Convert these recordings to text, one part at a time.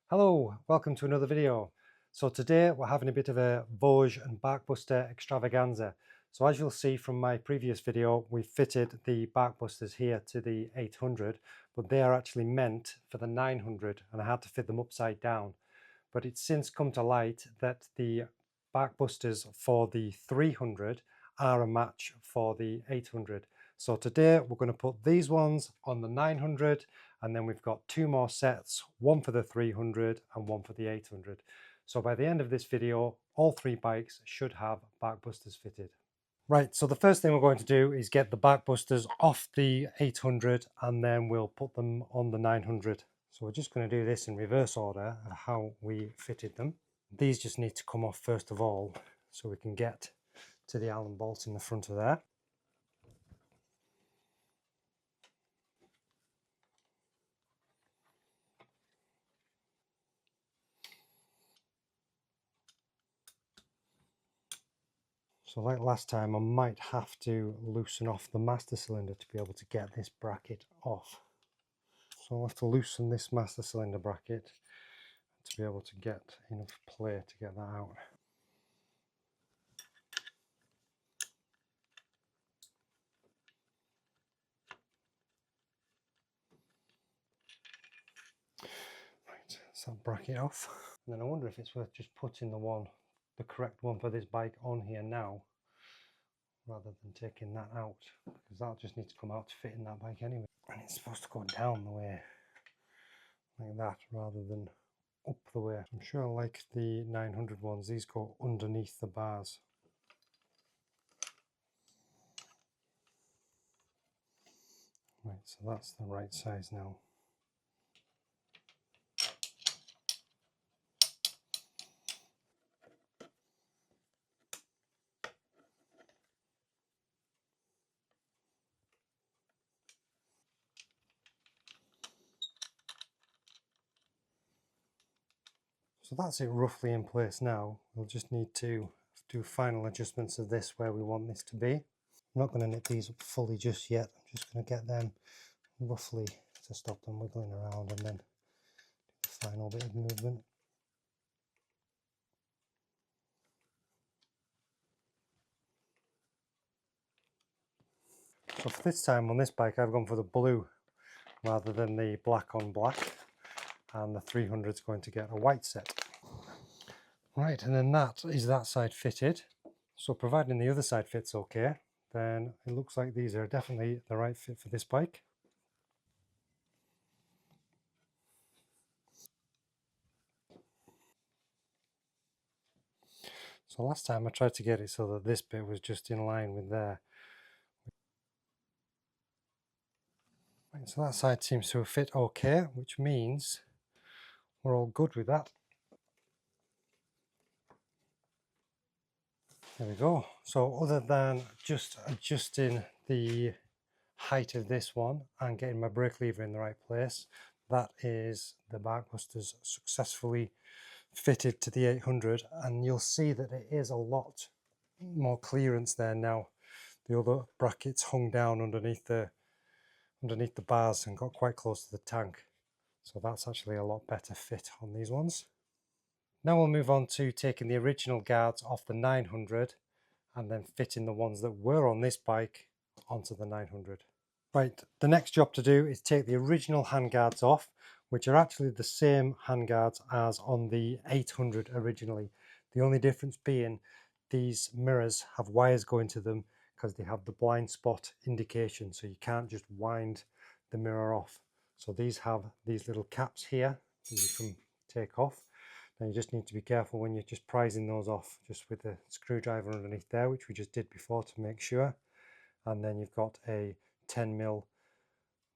Hello, welcome to another video. So today we're having a bit of a Voge and BarkBuster extravaganza. So as you'll see from my previous video, we fitted the BarkBusters here to the 800, but they are actually meant for the 900 and I had to fit them upside down. But it's since come to light that the BarkBusters for the 300 are a match for the 800. So today we're going to put these ones on the 900, and then we've got two more sets, one for the 300 and one for the 800. So by the end of this video, all three bikes should have BarkBusters fitted. Right, so the first thing we're going to do is get the BarkBusters off the 800 and then we'll put them on the 900. So we're just going to do this in reverse order of how we fitted them. These just need to come off first of all so we can get to the Allen bolt in the front of there. So like last time, I might have to loosen off the master cylinder to be able to get this bracket off. So I'll have to loosen this master cylinder bracket to be able to get enough play to get that out. Right, that's that bracket off. And then I wonder if it's worth just putting the correct one for this bike on here now, rather than taking that out, because that'll just need to come out to fit in that bike anyway. And it's supposed to go down the way, like that, rather than up the way. I'm sure I like the 900 ones, these go underneath the bars. Right, so that's the right size now. So that's it roughly in place now. We'll just need to do final adjustments of this where we want this to be. I'm not going to knit these up fully just yet. I'm just going to get them roughly to stop them wiggling around and then do the final bit of movement. So for this time on this bike I've gone for the blue rather than the black on black, and the 300 is going to get a white set. Right, and then that is that side fitted. So providing the other side fits okay, then it looks like these are definitely the right fit for this bike. So last time I tried to get it so that this bit was just in line with there. Right, so that side seems to have fit okay, which means we're all good with that. There we go. So other than just adjusting the height of this one and getting my brake lever in the right place, that is the BarkBusters successfully fitted to the 800, and you'll see that it is a lot more clearance there now. The other brackets hung down underneath the bars and got quite close to the tank, so that's actually a lot better fit on these ones. Now we'll move on to taking the original guards off the 900 and then fitting the ones that were on this bike onto the 900. Right, the next job to do is take the original handguards off, which are actually the same handguards as on the 800 originally. The only difference being these mirrors have wires going to them because they have the blind spot indication, so you can't just wind the mirror off. So these have these little caps here that you can take off. Now you just need to be careful when you're just prizing those off, just with the screwdriver underneath there, which we just did before to make sure. And then you've got a 10mm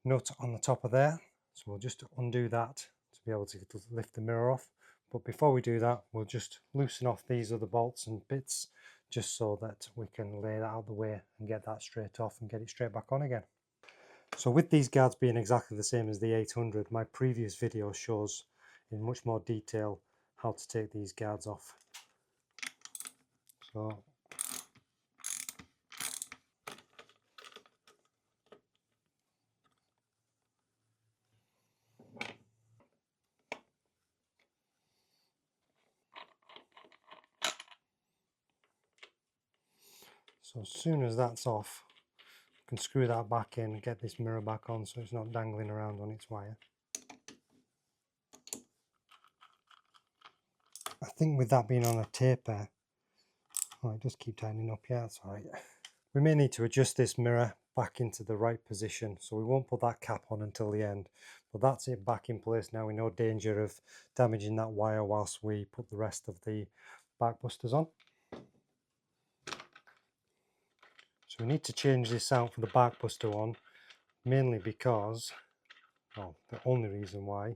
nut on the top of there, so we'll just undo that to be able to lift the mirror off. But before we do that, we'll just loosen off these other bolts and bits just so that we can lay that out of the way and get that straight off and get it straight back on again. So with these guards being exactly the same as the 800, my previous video shows in much more detail how to take these guards off. So So as soon as that's off, I can screw that back in and get this mirror back on so it's not dangling around on its wire. I think with that being on a taper, oh, it does keep tightening up, yeah, that's alright. We may need to adjust this mirror back into the right position, so we won't put that cap on until the end. But that's it back in place now, in no danger of damaging that wire whilst we put the rest of the BarkBusters on. So we need to change this out for the BarkBuster one, mainly because, well, the only reason why,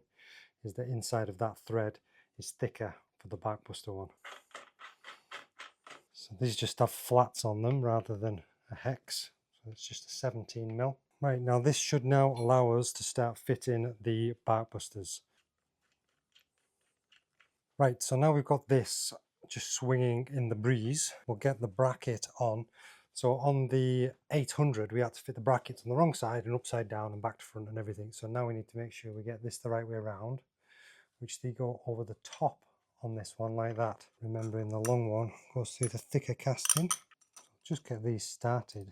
is the inside of that thread is thicker for the BarkBuster one. So these just have flats on them rather than a hex, so it's just a 17mm. Right, now this should now allow us to start fitting the BarkBusters. Right, so now we've got this just swinging in the breeze. We'll get the bracket on. So on the 800 we had to fit the brackets on the wrong side and upside down and back to front and everything. So now we need to make sure we get this the right way around, which they go over the top on this one like that. Remembering the long one goes through the thicker casting. Just get these started.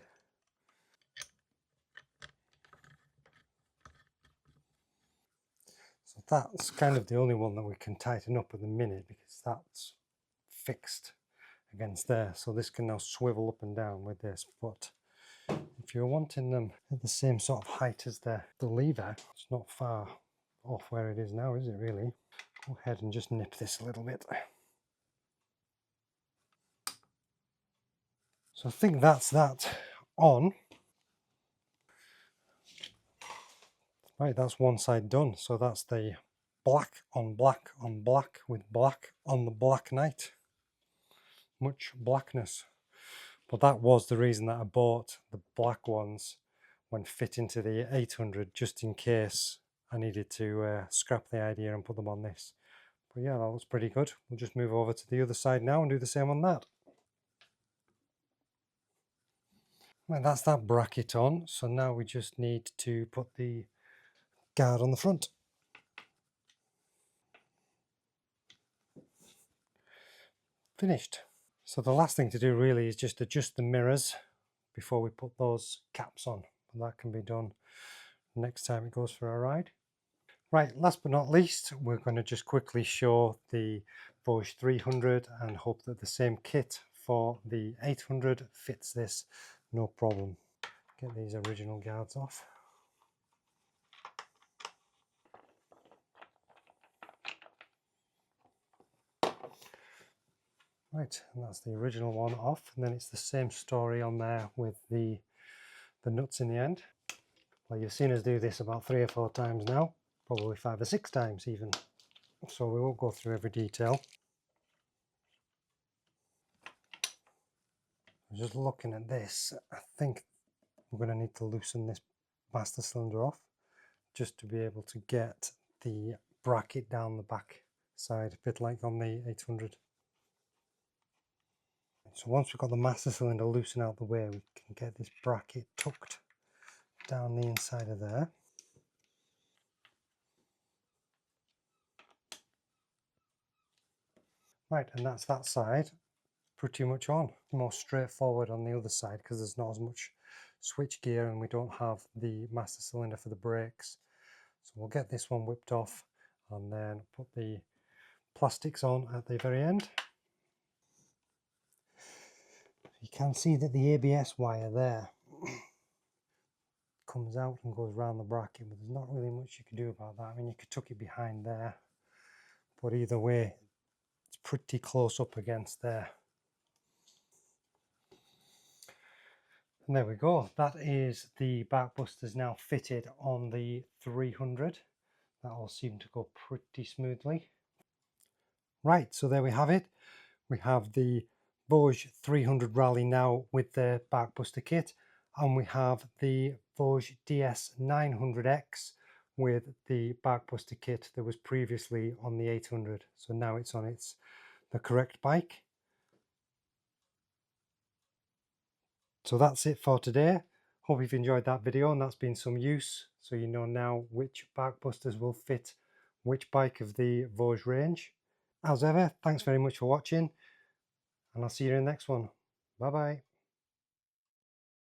So that's kind of the only one that we can tighten up at the minute because that's fixed against there. So this can now swivel up and down with this. But if you're wanting them at the same sort of height as the lever, it's not far off where it is now, is it really? Go ahead and just nip this a little bit. So I think that's that on. Right, that's one side done. So that's the black on black on black with black on the black night. Much blackness. But that was the reason that I bought the black ones when fit into the 800, just in case I needed to scrap the idea and put them on this. But yeah, that looks pretty good. We'll just move over to the other side now and do the same on that. Right, that's that bracket on. So now we just need to put the guard on the front. Finished. So the last thing to do really is just adjust the mirrors before we put those caps on. And that can be done next time it goes for a ride. Right, last but not least, we're going to just quickly show the Voge 300 and hope that the same kit for the 800 fits this no problem. Get these original guards off. Right, and that's the original one off, and then it's the same story on there with the nuts in the end. Well, you've seen us do this about 3 or 4 times now, probably 5 or 6 times even, so we won't go through every detail. Just looking at this, I think we're going to need to loosen this master cylinder off just to be able to get the bracket down the back side, a bit like on the 800. So once we've got the master cylinder loosened out the way, we can get this bracket tucked down the inside of there. Right, and that's that side pretty much on. More straightforward on the other side because there's not as much switch gear and we don't have the master cylinder for the brakes. So we'll get this one whipped off and then put the plastics on at the very end. You can see that the ABS wire there comes out and goes around the bracket, but there's not really much you can do about that. I mean, you could tuck it behind there, but either way, it's pretty close up against there. And there we go. That is the BarkBusters now fitted on the 300. That all seemed to go pretty smoothly. Right, so there we have it. We have the Voge 300 Rally now with the BarkBuster kit, and we have the Voge DS900X with the BarkBuster kit that was previously on the 800. So now it's on the correct bike. So that's it for today. Hope you've enjoyed that video and that's been some use. So you know now which BarkBusters will fit which bike of the Voge range. As ever, thanks very much for watching and I'll see you in the next one. Bye bye.